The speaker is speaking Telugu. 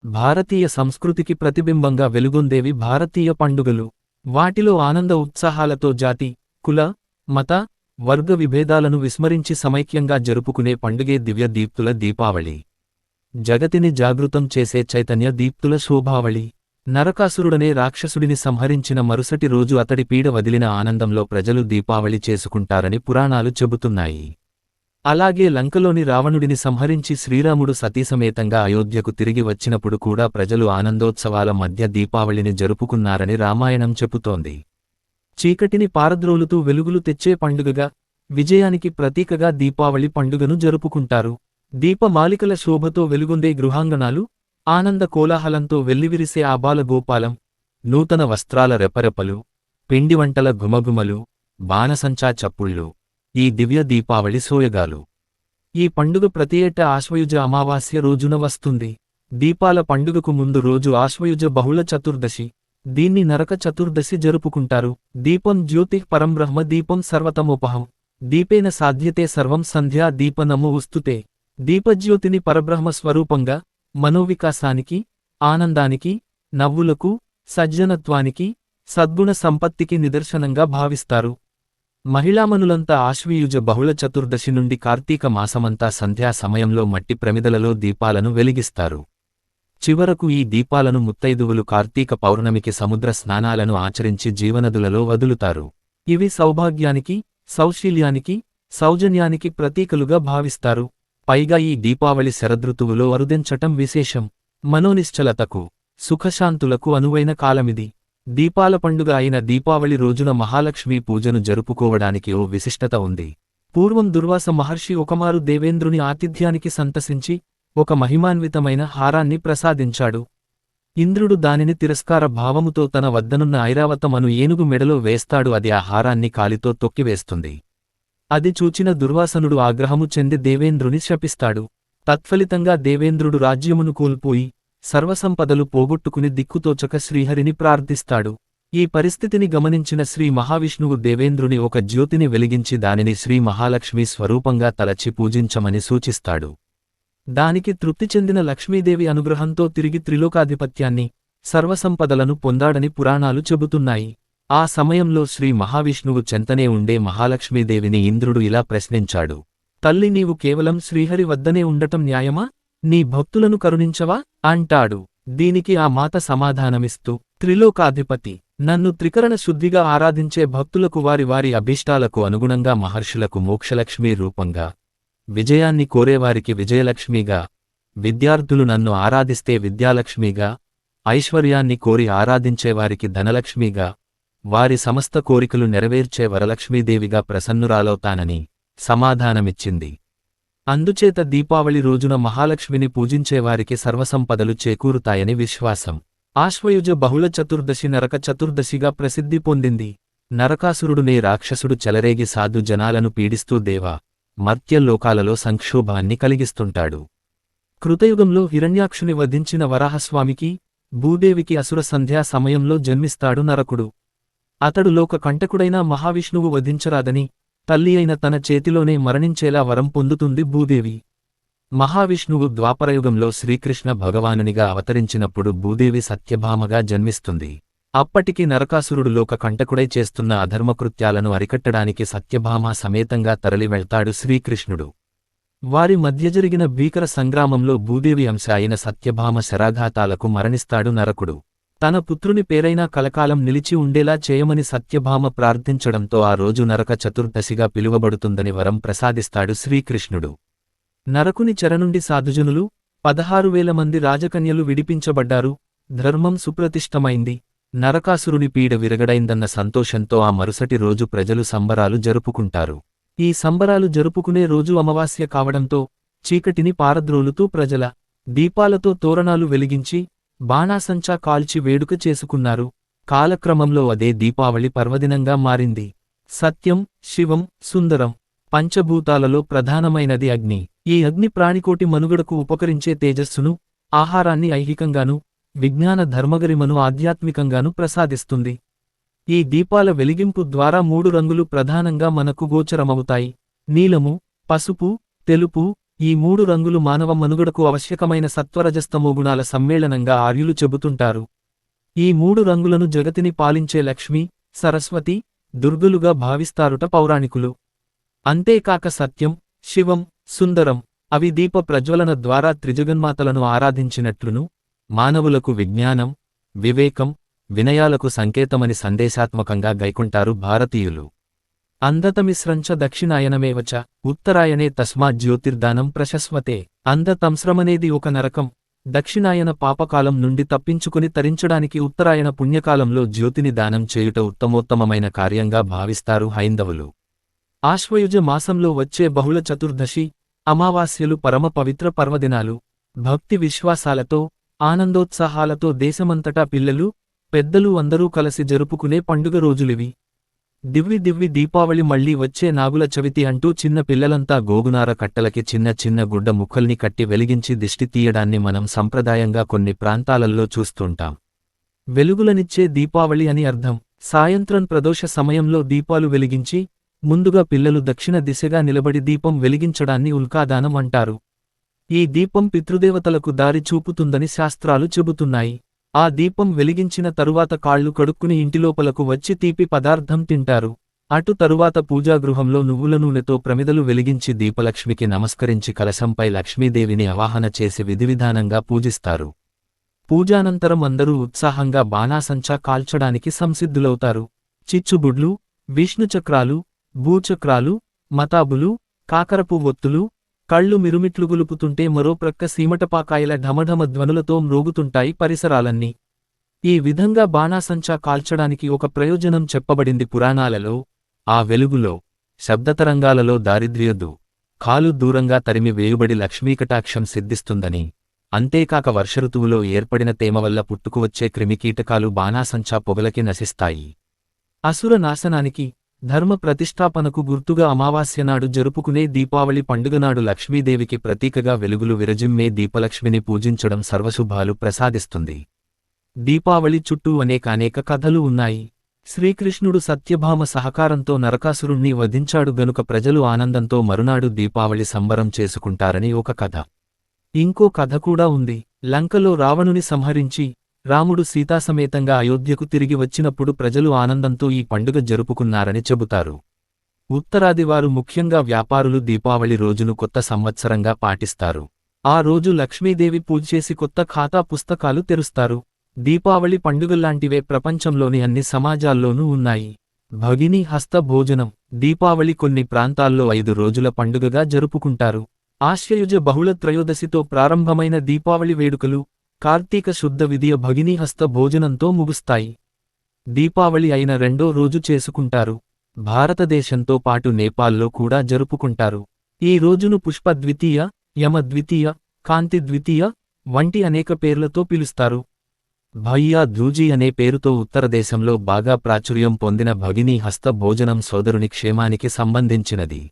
భారతీయ సంస్కృతికి ప్రతిబింబంగా వెలుగొందేవి భారతీయ పండుగలు. వాటిలో ఆనంద ఉత్సాహాలతో జాతి, కుల, మత, వర్గ విభేదాలను విస్మరించి సమైక్యంగా జరుపుకునే పండుగే దివ్య దీప్తుల దీపావళి. జగతిని జాగృతం చేసే చైతన్య దీప్తుల శోభావళి. నరకాసురుడనే రాక్షసుడిని సంహరించిన మరుసటి రోజు అతడి పీడ వదిలిన ఆనందంలో ప్రజలు దీపావళి చేసుకుంటారని పురాణాలు చెబుతున్నాయి. అలాగే లంకలోని రావణుడిని సంహరించి శ్రీరాముడు సతీసమేతంగా అయోధ్యకు తిరిగి వచ్చినప్పుడు కూడా ప్రజలు ఆనందోత్సవాల మధ్య దీపావళిని జరుపుకున్నారని రామాయణం చెబుతోంది. చీకటిని పారద్రోలుతూ వెలుగులు తెచ్చే పండుగగా, విజయానికి ప్రతీకగా దీపావళి పండుగను జరుపుకుంటారు. దీపమాలికల శోభతో వెలుగొందే గృహాంగణాలు, ఆనంద కోలాహలంతో వెల్లివిరిసే ఆబాలగోపాలం, నూతన వస్త్రాల రెపరెపలు, పిండివంటల ఘుమఘుమలు, బాణసంచా చప్పుళ్ళు ఈ దివ్య దీపావళి సోయగాలు. ఈ పండుగ ప్రతి ఏటా ఆశ్వయుజ అమావాస్య రోజున వస్తుంది. దీపాల పండుగకు ముందు రోజు ఆశ్వయుజ బహుళ చతుర్దశి. దీన్ని నరక చతుర్దశి జరుపుకుంటారు. దీపం జ్యోతిః పరంబ్రహ్మ దీపం సర్వతమోపహం. దీపేన సాధ్యతే సర్వం సంధ్యా దీపనమో ఉస్తుతే. దీపజ్యోతిని పరబ్రహ్మ స్వరూపంగా, మనోవికాసానికి, ఆనందానికి, నవ్వులకు, సజ్జనత్వానికి, సద్గుణ సంపత్తికి నిదర్శనంగా భావిస్తారు. మహిళామనులంతా ఆశ్వయుజ బహుళ చతుర్దశి నుండి కార్తీక మాసమంతా సంధ్యా సమయంలో మట్టి ప్రమిదలలో దీపాలను వెలిగిస్తారు. చివరకు ఈ దీపాలను ముత్తైదువులు కార్తీక పౌర్ణమికి సముద్ర స్నానాలను ఆచరించి జీవనదులలో వదులుతారు. ఇవి సౌభాగ్యానికి, సౌశీల్యానికి, సౌజన్యానికి ప్రతీకలుగా భావిస్తారు. పైగా ఈ దీపావళి శరదృతువులో అరుదెంచటం విశేషం. మనోనిశ్చలతకు, సుఖశాంతులకు అనువైన కాలమిది. దీపాల పండుగ అయిన దీపావళి రోజున మహాలక్ష్మీ పూజను జరుపుకోవడానికి ఓ విశిష్టత ఉంది. పూర్వం దుర్వాస మహర్షి ఒకమారు దేవేంద్రుని ఆతిథ్యానికి సంతసించి ఒక మహిమాన్వితమైన హారాన్ని ప్రసాదించాడు. ఇంద్రుడు దానిని తిరస్కార భావముతో తన వద్దనున్న ఐరావతమను ఏనుగు మెడలో వేస్తాడు. అది ఆ హారాన్ని కాలితో తొక్కివేస్తుంది. అది చూచిన దుర్వాసనుడు ఆగ్రహము చెంది దేవేంద్రుని శపిస్తాడు. తత్ఫలితంగా దేవేంద్రుడు రాజ్యమును కోల్పోయి సర్వసంపదలు పోగొట్టుకుని దిక్కుతోచక శ్రీహరిని ప్రార్థిస్తాడు. ఈ పరిస్థితిని గమనించిన శ్రీ మహావిష్ణువు దేవేంద్రుని ఒక జ్యోతిని వెలిగించి దానిని శ్రీ మహాలక్ష్మీ స్వరూపంగా తలచి పూజించమని సూచిస్తాడు. దానికి తృప్తి చెందిన లక్ష్మీదేవి అనుగ్రహంతో తిరిగి త్రిలోకాధిపత్యాన్ని, సర్వసంపదలను పొందాడని పురాణాలు చెబుతున్నాయి. ఆ సమయంలో శ్రీ మహావిష్ణువు చెంతనే ఉండే మహాలక్ష్మీదేవిని ఇంద్రుడు ఇలా ప్రశ్నించాడు. తల్లి, నీవు కేవలం శ్రీహరి వద్దనే ఉండటం న్యాయమా? నీ భక్తులను కరుణించవా అంటాడు. దీనికి ఆ మాత సమాధానమిస్తూ, త్రిలోకాధిపతి, నన్ను త్రికరణ శుద్ధిగా ఆరాధించే భక్తులకు వారి వారి అభీష్టాలకు అనుగుణంగా మహర్షులకు మోక్షలక్ష్మీ రూపంగా, విజయాన్ని కోరేవారికి విజయలక్ష్మిగా, విద్యార్థులు నన్ను ఆరాధిస్తే విద్యాలక్ష్మిగా, ఐశ్వర్యాన్ని కోరి ఆరాధించేవారికి ధనలక్ష్మిగా, వారి సమస్త కోరికలు నెరవేర్చే వరలక్ష్మీదేవిగా ప్రసన్నురాలవుతానని సమాధానమిచ్చింది. అందుచేత దీపావళి రోజున మహాలక్ష్మిని పూజించేవారికి సర్వసంపదలు చేకూరుతాయని విశ్వాసం. ఆశ్వయుజ బహుళ చతుర్దశి నరక చతుర్దశిగా ప్రసిద్ధి పొందింది. నరకాసురుడునే రాక్షసుడు చెలరేగి సాధు జనాలను పీడిస్తూ దేవ, మర్త్యలోకాలలో సంక్షోభాన్ని కలిగిస్తుంటాడు. కృతయుగంలో హిరణ్యాక్షుని వధించిన వరాహస్వామికి, భూదేవికి అసుర సంధ్యా సమయంలో జన్మిస్తాడు నరకుడు. అతడు లోక కంటకుడైన మహావిష్ణువు వధించరాదని, తల్లి అయిన తన చేతిలోనే మరణించేలా వరం పొందుతుంది భూదేవి. మహావిష్ణువు ద్వాపరయుగంలో శ్రీకృష్ణ భగవానునిగా అవతరించినప్పుడు భూదేవి సత్యభామగా జన్మిస్తుంది. అప్పటికి నరకాసురుడు లోక కంటకుడై చేస్తున్న అధర్మకృత్యాలను అరికట్టడానికి సత్యభామ సమేతంగా తరలి వెళ్తాడు శ్రీకృష్ణుడు. వారి మధ్య జరిగిన భీకర సంగ్రామంలో భూదేవి అంశ అయిన సత్యభామ శరాఘాతాలకు మరణిస్తాడు నరకుడు. తన పుత్రుని పేరైనా కలకాలం నిలిచి ఉండేలా చేయమని సత్యభామ ప్రార్థించడంతో ఆ రోజు నరక చతుర్దశిగా పిలువబడుతుందని వరం ప్రసాదిస్తాడు శ్రీకృష్ణుడు. నరకుని చెరనుండి సాధుజనులు 16,000 మంది రాజకన్యలు విడిపించబడ్డారు. ధర్మం సుప్రతిష్టమైంది. నరకాసురుని పీడ విరగడైందన్న సంతోషంతో ఆ మరుసటి రోజు ప్రజలు సంబరాలు జరుపుకుంటారు. ఈ సంబరాలు జరుపుకునే రోజు అమావాస్య కావడంతో చీకటిని పారద్రోలుతూ ప్రజల దీపాలతో తోరణాలు వెలిగించి బాణాసంచా కాల్చి వేడుక చేసుకున్నారు. కాలక్రమంలో అదే దీపావళి పర్వదినంగా మారింది. సత్యం, శివం, సుందరం పంచభూతాలలో ప్రధానమైనది అగ్ని. ఈ అగ్ని ప్రాణికోటి మనుగడకు ఉపకరించే తేజస్సును, ఆహారాన్ని ఐహికంగానూ, విజ్ఞాన ధర్మగరిమను ఆధ్యాత్మికంగానూ ప్రసాదిస్తుంది. ఈ దీపాల వెలిగింపు ద్వారా 3 రంగులు ప్రధానంగా మనకు గోచరమవుతాయి. నీలము, పసుపు, తెలుపు, ఈ మూడు రంగులు మానవ మనుగడకు అవశ్యకమైన సత్వరజస్తమోగుణాల సమ్మేళనంగా ఆర్యులు చెబుతుంటారు. ఈ మూడు రంగులను జగతిని పాలించే లక్ష్మి, సరస్వతి, దుర్గలుగా భావిస్తారుట పౌరాణికులు. అంతేకాక సత్యం, శివం, సుందరం అవి దీప ప్రజ్వలన ద్వారా త్రిజగన్మాతలను ఆరాధించినట్లును, మానవులకు విజ్ఞానం, వివేకం, వినయాలకు సంకేతమని సందేశాత్మకంగా గైకుంటారు భారతీయులు. అంధతమిస్రంచ దక్షిణాయనమేవచ ఉత్తరాయణే తస్మాత్ జ్యోతిర్దానం ప్రశస్వతే. అంధతంస్రమనేది ఒక నరకం. దక్షిణాయన పాపకాలం నుండి తప్పించుకుని తరించడానికి ఉత్తరాయణ పుణ్యకాలంలో జ్యోతిని దానం చేయుట ఉత్తమోత్తమమైన కార్యంగా భావిస్తారు హైందవులు. ఆశ్వయుజ మాసంలో వచ్చే బహుళ చతుర్దశి, అమావాస్యలు పరమ పవిత్ర పర్వదినాలు. భక్తి విశ్వాసాలతో, ఆనందోత్సాహాలతో దేశమంతటా పిల్లలు, పెద్దలు అందరూ కలసి జరుపుకునే పండుగ రోజులివి. దివ్వి దీపావళి మళ్లీ వచ్చే నాగుల చవితి అంటూ చిన్న పిల్లలంతా గోగునార కట్టలకి చిన్న చిన్న గుడ్డ ముక్కల్ని కట్టి వెలిగించి దిష్టి తీయడాన్ని మనం సంప్రదాయంగా కొన్ని ప్రాంతాలలో చూస్తుంటాం. వెలుగులనిచ్చే దీపావళి అని అర్థం. సాయంత్రం ప్రదోష సమయంలో దీపాలు వెలిగించి, ముందుగా పిల్లలు దక్షిణ దిశగా నిలబడి దీపం వెలిగించడాన్ని ఉల్కాదానం అంటారు. ఈ దీపం పితృదేవతలకు దారి చూపుతుందని శాస్త్రాలు చెబుతున్నాయి. ఆ దీపం వెలిగించిన తరువాత కాళ్లు కడుక్కుని ఇంటిలోపలకు వచ్చి తీపి పదార్థం తింటారు. అటు తరువాత పూజాగృహంలో నువ్వుల నూనెతో ప్రమిదలు వెలిగించి దీపలక్ష్మికి నమస్కరించి కలశంపై లక్ష్మీదేవిని ఆవాహన చేసి విధివిధానంగా పూజిస్తారు. పూజానంతరం అందరూ ఉత్సాహంగా బాణాసంచా కాల్చడానికి సంసిద్ధులవుతారు. చిచ్చుబుడ్లు, విష్ణుచక్రాలు, భూచక్రాలు, మతాబులు, కాకరపు ఒత్తులు, కళ్ళు మిరుమిట్లుగులుపుతుంటే మరోప్రక్క సీమటపాకాయల ఢమఢమ ధ్వనులతో మ్రోగుతుంటాయి పరిసరాలన్నీ. ఈ విధంగా బాణాసంచా కాల్చడానికి ఒక ప్రయోజనం చెప్పబడింది పురాణాలలో. ఆ వెలుగులో, శబ్దతరంగాలలో దారిద్ర్యదు కాలు దూరంగా తరిమి వేయుబడి లక్ష్మీకటాక్షం సిద్ధిస్తుందని. అంతేకాక వర్షఋతువులో ఏర్పడిన తేమ వల్ల పుట్టుకువచ్చే క్రిమికీటకాలు బాణాసంచా పొగలకి నశిస్తాయి. అసుర నాశనానికి, ధర్మ ప్రతిష్టాపనకు గుర్తుగా అమావాస్యనాడు జరుపుకునే దీపావళి పండుగనాడు లక్ష్మీదేవికి ప్రతీకగా వెలుగులు విరజిమ్మే దీపలక్ష్మిని పూజించడం సర్వశుభాలు ప్రసాదిస్తుంది. దీపావళి చుట్టూ అనేక కథలు ఉన్నాయి. శ్రీకృష్ణుడు సత్యభామ సహకారంతో నరకాసురుణ్ణి వధించాడు గనుక ప్రజలు ఆనందంతో మరునాడు దీపావళి సంబరం చేసుకుంటారని ఒక కథ. ఇంకో కథ కూడా ఉంది. లంకలో రావణుని సంహరించి, రాముడు సీతాసమేతంగా అయోధ్యకు తిరిగి వచ్చినప్పుడు ప్రజలు ఆనందంతో ఈ పండుగ జరుపుకున్నారని చెబుతారు. ఉత్తరాదివారు ముఖ్యంగా వ్యాపారులు దీపావళి రోజును కొత్త సంవత్సరంగా పాటిస్తారు. ఆ రోజు లక్ష్మీదేవి పూజచేసి కొత్త ఖాతా పుస్తకాలు తెరుస్తారు. దీపావళి పండుగల్లాంటివే ప్రపంచంలోని అన్ని సమాజాల్లోనూ ఉన్నాయి. భగినీ హస్త భోజనం. దీపావళి కొన్ని ప్రాంతాల్లో 5 రోజుల పండుగగా జరుపుకుంటారు. ఆశ్వయుజ బహుళ త్రయోదశితో ప్రారంభమైన దీపావళి వేడుకలు కార్తీక శుద్ధ విధియ భగినీహస్త భోజనంతో ముగుస్తాయి. దీపావళి అయిన రెండో రోజు చేసుకుంటారు. భారతదేశంతో పాటు నేపాల్లో కూడా జరుపుకుంటారు. ఈ రోజును పుష్ప ద్వితీయ, యమ ద్వితీయ, కాంతి ద్వితీయ వంటి అనేక పేర్లతో పిలుస్తారు. భయ్యా ధూజీ అనే పేరుతో ఉత్తరదేశంలో బాగా ప్రాచుర్యం పొందిన భగినీ హస్త భోజనం సోదరుని క్షేమానికి సంబంధించినది.